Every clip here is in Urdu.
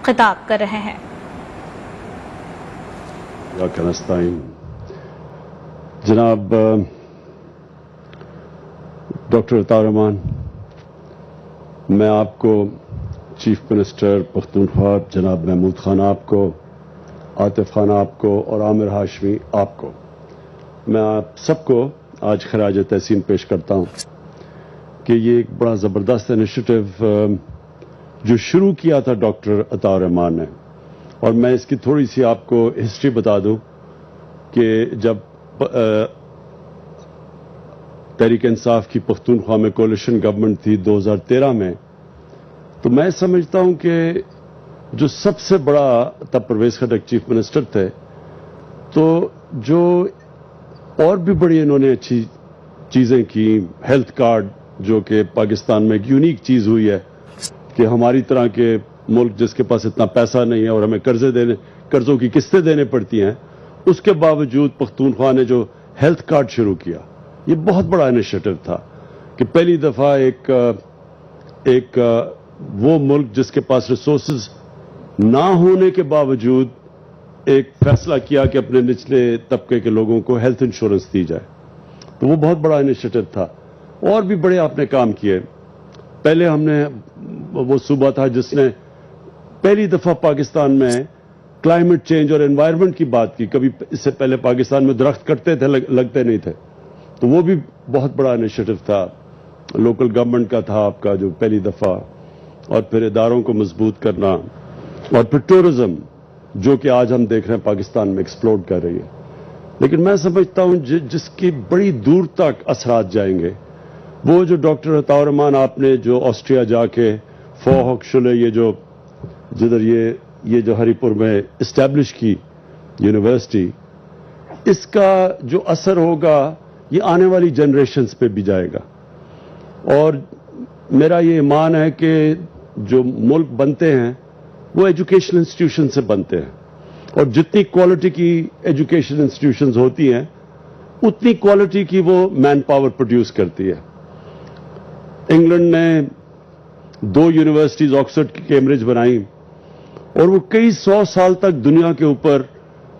خطاب کر رہے ہیں۔ جناب ڈاکٹر عطاء الرحمان، میں آپ کو چیف منسٹر پختونخوا جناب محمود خان آپ کو، عاطف خان آپ کو اور عامر ہاشمی آپ کو، میں آپ سب کو آج خراج تحسین پیش کرتا ہوں کہ یہ ایک بڑا زبردست انیشیٹو جو شروع کیا تھا ڈاکٹر عطاء الرحمان نے، اور میں اس کی تھوڑی سی آپ کو ہسٹری بتا دوں کہ جب تحریک انصاف کی پختونخوا میں کولیشن گورنمنٹ تھی 2013 میں، تو میں سمجھتا ہوں کہ جو سب سے بڑا تب پرویز خٹک چیف منسٹر تھے، تو جو اور بھی بڑی انہوں نے اچھی چیزیں کی، ہیلتھ کارڈ جو کہ پاکستان میں ایک یونیک چیز ہوئی ہے کہ ہماری طرح کے ملک جس کے پاس اتنا پیسہ نہیں ہے اور ہمیں قرضوں کی قسطیں دینے پڑتی ہیں، اس کے باوجود پختونخوا نے جو ہیلتھ کارڈ شروع کیا، یہ بہت بڑا انیشیٹو تھا کہ پہلی دفعہ ایک وہ ملک جس کے پاس ریسورسز نہ ہونے کے باوجود ایک فیصلہ کیا کہ اپنے نچلے طبقے کے لوگوں کو ہیلتھ انشورنس دی جائے، تو وہ بہت بڑا انیشیٹو تھا۔ اور بھی بڑے آپ نے کام کیے۔ پہلے ہم نے وہ صوبہ تھا جس نے پہلی دفعہ پاکستان میں کلائمیٹ چینج اور انوائرمنٹ کی بات کی، کبھی اس سے پہلے پاکستان میں درخت کٹتے تھے، لگتے نہیں تھے، تو وہ بھی بہت بڑا انیشیٹو تھا، لوکل گورنمنٹ کا تھا آپ کا جو پہلی دفعہ، اور پھر اداروں کو مضبوط کرنا، اور پھر ٹورزم جو کہ آج ہم دیکھ رہے ہیں پاکستان میں ایکسپلوڈ کر رہی ہے۔ لیکن میں سمجھتا ہوں جس کی بڑی دور تک اثرات جائیں گے، وہ جو ڈاکٹر عطاء الرحمان آپ نے جو آسٹریا جا کے فوہک شلے یہ جو جدھر یہ جو ہری پور میں اسٹیبلش کی یونیورسٹی، اس کا جو اثر ہوگا یہ آنے والی جنریشنز پہ بھی جائے گا، اور میرا یہ ایمان ہے کہ جو ملک بنتے ہیں وہ ایجوکیشن انسٹیٹیوشن سے بنتے ہیں، اور جتنی کوالٹی کی ایجوکیشن انسٹیٹیوشنز ہوتی ہیں اتنی کوالٹی کی وہ مین پاور پروڈیوس کرتی ہے۔ انگلینڈ نے 2 یونیورسٹیز آکسفورڈ کی کیمبرج بنائیں، اور وہ کئی 100 سال تک دنیا کے اوپر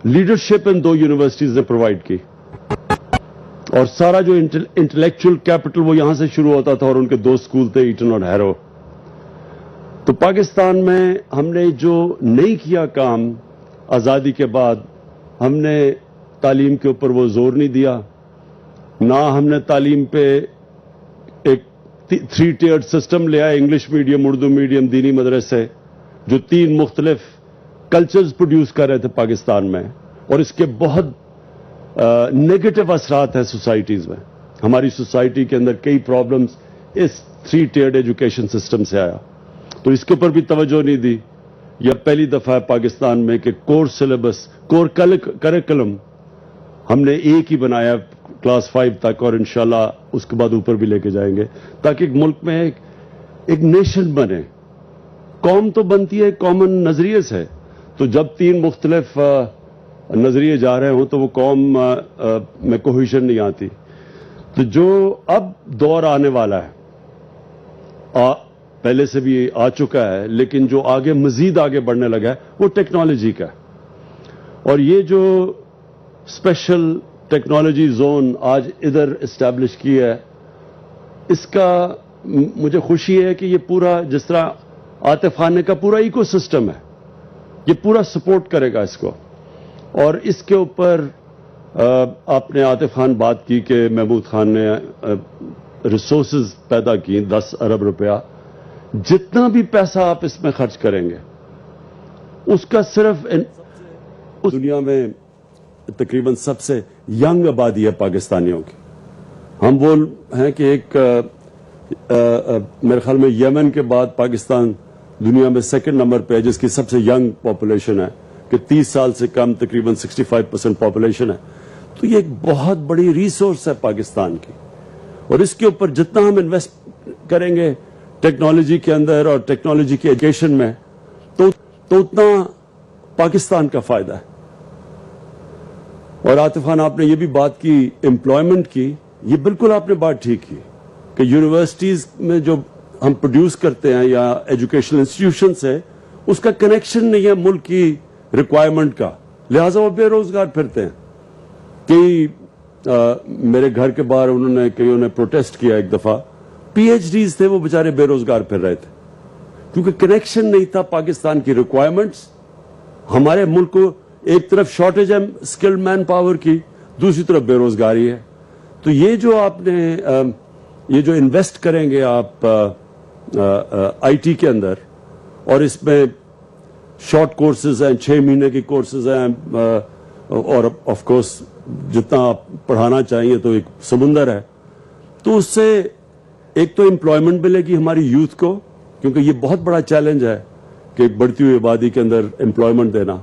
لیڈرشپ ان 2 یونیورسٹیز نے پرووائڈ کی، اور سارا جو انٹلیکچوئل کیپٹل وہ یہاں سے شروع ہوتا تھا، اور ان کے 2 اسکول تھے، ایٹن اور ہیرو۔ تو پاکستان میں ہم نے جو نہیں کیا کام آزادی کے بعد، ہم نے تعلیم کے اوپر وہ زور نہیں دیا، نہ ہم نے تعلیم پہ ایک 3 ٹیئرڈ سسٹم لیا، انگلش میڈیم، اردو میڈیم، دینی مدرسے، جو 3 مختلف کلچرز پروڈیوس کر رہے تھے پاکستان میں، اور اس کے بہت نیگیٹو اثرات ہیں سوسائٹیز میں۔ ہماری سوسائٹی کے اندر کئی پرابلمز اس 3 ٹیئرڈ ایجوکیشن سسٹم سے آیا، تو اس کے اوپر بھی توجہ نہیں دی۔ یہ پہلی دفعہ ہے پاکستان میں کہ کور سلیبس، کور کریکولم ہم نے ایک ہی بنایا کلاس 5 تک، اور انشاءاللہ اس کے بعد اوپر بھی لے کے جائیں گے، تاکہ ایک ملک میں ایک نیشن بنے۔ قوم تو بنتی ہے کامن نظریے سے، تو جب 3 مختلف نظریے جا رہے ہوں تو وہ قوم میں کوہیشن نہیں آتی۔ تو جو اب دور آنے والا ہے، پہلے سے بھی آ چکا ہے، لیکن جو آگے مزید آگے بڑھنے لگا ہے وہ ٹیکنالوجی کا ہے، اور یہ جو اسپیشل ٹیکنالوجی زون آج ادھر اسٹیبلش کی ہے، اس کا مجھے خوشی ہے کہ یہ پورا، جس طرح عاطف خان کا پورا ایکو سسٹم ہے، یہ پورا سپورٹ کرے گا اس کو، اور اس کے اوپر آپ نے عاطف خان بات کی کہ محمود خان نے ریسورسز پیدا کی 10 ارب روپیہ، جتنا بھی پیسہ آپ اس میں خرچ کریں گے اس کا صرف دنیا میں تقریباً سب سے ینگ آبادی ہے پاکستانیوں کی۔ ہم وہ ہیں کہ ایک میرے خیال میں یمن کے بعد پاکستان دنیا میں 2nd نمبر پہ ہے جس کی سب سے ینگ پاپولیشن ہے، کہ 30 سال سے کم تقریباً 65% پاپولیشن ہے، تو یہ ایک بہت بڑی ریسورس ہے پاکستان کی، اور اس کے اوپر جتنا ہم انویسٹ کریں گے ٹیکنالوجی کے اندر اور ٹیکنالوجی کی ایجوکیشن میں، تو اتنا پاکستان کا فائدہ ہے۔ اور عاطف خان آپ نے یہ بھی بات کی امپلائمنٹ کی، یہ بالکل آپ نے بات ٹھیک کی کہ یونیورسٹیز میں جو ہم پروڈیوس کرتے ہیں یا ایجوکیشنل انسٹیٹیوشن سے، اس کا کنیکشن نہیں ہے ملک کی ریکوائرمنٹ کا, لہٰذا وہ بے روزگار پھرتے ہیں. کئی میرے گھر کے باہر کئیوں نے پروٹیسٹ کیا ایک دفعہ, پی ایچ ڈیز تھے, وہ بیچارے بے روزگار پھر رہے تھے کیونکہ کنیکشن نہیں تھا پاکستان کی ریکوائرمنٹس. ہمارے ملک کو ایک طرف شارٹیج ہے اسکلڈ مین پاور کی, دوسری طرف بے روزگاری ہے. تو یہ جو آپ نے یہ جو انویسٹ کریں گے آپ آئی ٹی کے اندر, اور اس میں شارٹ کورسز ہیں, 6 مہینے کی کورسز ہیں, اور آف کورس جتنا آپ پڑھانا چاہیے تو ایک سمندر ہے. تو اس سے ایک تو امپلائمنٹ ملے گی ہماری یوتھ کو, کیونکہ یہ بہت بڑا چیلنج ہے کہ ایک بڑھتی ہوئی آبادی کے اندر امپلائمنٹ دینا,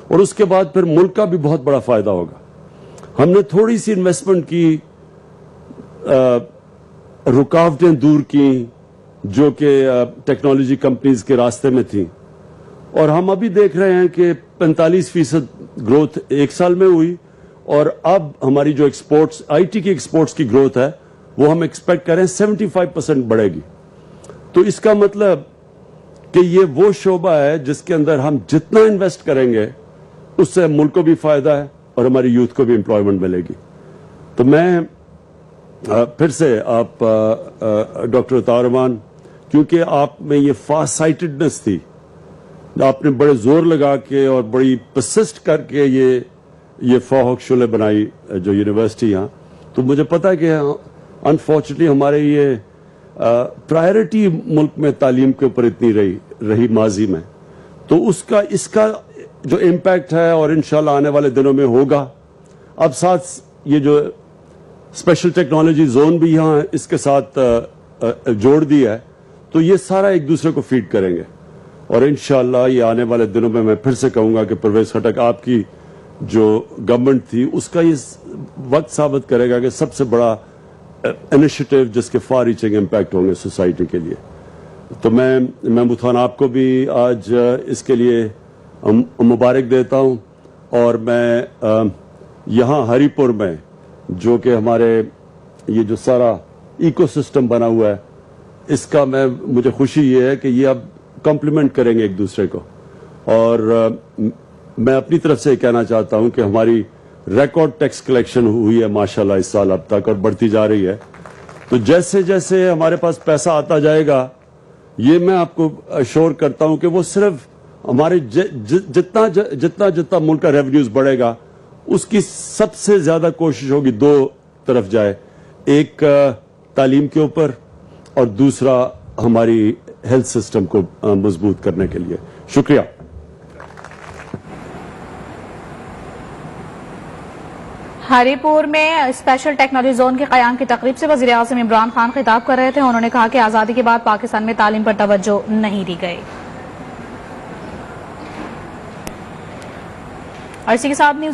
اور اس کے بعد پھر ملک کا بھی بہت بڑا فائدہ ہوگا. ہم نے تھوڑی سی انویسٹمنٹ کی, رکاوٹیں دور کی جو کہ ٹیکنالوجی کمپنیز کے راستے میں تھیں, اور ہم ابھی دیکھ رہے ہیں کہ 45% گروتھ ایک سال میں ہوئی, اور اب ہماری جو ایکسپورٹس آئی ٹی کی ایکسپورٹس کی گروتھ ہے وہ ہم ایکسپیکٹ کریں 75% بڑھے گی. تو اس کا مطلب کہ یہ وہ شعبہ ہے جس کے اندر ہم جتنا انویسٹ کریں گے اس سے ملک کو بھی فائدہ ہے اور ہماری یوتھ کو بھی امپلائمنٹ ملے گی. تو میں پھر سے آپ ڈاکٹر عطاء الرحمان, کیونکہ آپ میں یہ فاسٹ سائٹڈنس تھی, آپ نے بڑے زور لگا کے اور بڑی پرسسٹ کر کے یہ فوق شعلے بنائی جو یونیورسٹی یہاں, تو مجھے پتا ہے کہ انفارچونیٹلی ہمارے یہ پرائرٹی ملک میں تعلیم کے اوپر اتنی رہی ماضی میں, تو اس کا جو امپیکٹ ہے اور انشاءاللہ آنے والے دنوں میں ہوگا. اب ساتھ یہ جو اسپیشل ٹیکنالوجی زون بھی یہاں اس کے ساتھ جوڑ دیا ہے, تو یہ سارا ایک دوسرے کو فیڈ کریں گے, اور انشاءاللہ یہ آنے والے دنوں میں میں پھر سے کہوں گا کہ پرویز خٹک آپ کی جو گورنمنٹ تھی اس کا یہ وقت ثابت کرے گا کہ سب سے بڑا انیشیٹو جس کے فار ریچنگ امپیکٹ ہوں گے سوسائٹی کے لیے. تو میں محمود خان آپ کو بھی آج اس کے لیے مبارک دیتا ہوں, اور میں یہاں ہری پور میں جو کہ ہمارے یہ جو سارا ایکو سسٹم بنا ہوا ہے اس کا مجھے خوشی یہ ہے کہ یہ اب کمپلیمنٹ کریں گے ایک دوسرے کو, اور میں اپنی طرف سے کہنا چاہتا ہوں کہ ہماری ریکارڈ ٹیکس کلیکشن ہوئی ہے ماشاءاللہ اس سال اب تک, اور بڑھتی جا رہی ہے. تو جیسے جیسے ہمارے پاس پیسہ آتا جائے گا, یہ میں آپ کو اشور کرتا ہوں کہ وہ صرف ہمارے جتنا ملک کا ریونیوز بڑھے گا اس کی سب سے زیادہ کوشش ہوگی دو طرف جائے, ایک تعلیم کے اوپر اور دوسرا ہماری ہیلتھ سسٹم کو مضبوط کرنے کے لیے. شکریہ. ہری پور میں اسپیشل ٹیکنالوجی زون کے قیام کی تقریب سے وزیر اعظم عمران خان خطاب کر رہے تھے. انہوں نے کہا کہ آزادی کے بعد پاکستان میں تعلیم پر توجہ نہیں دی گئی. اور اسی کے ساتھ نیوز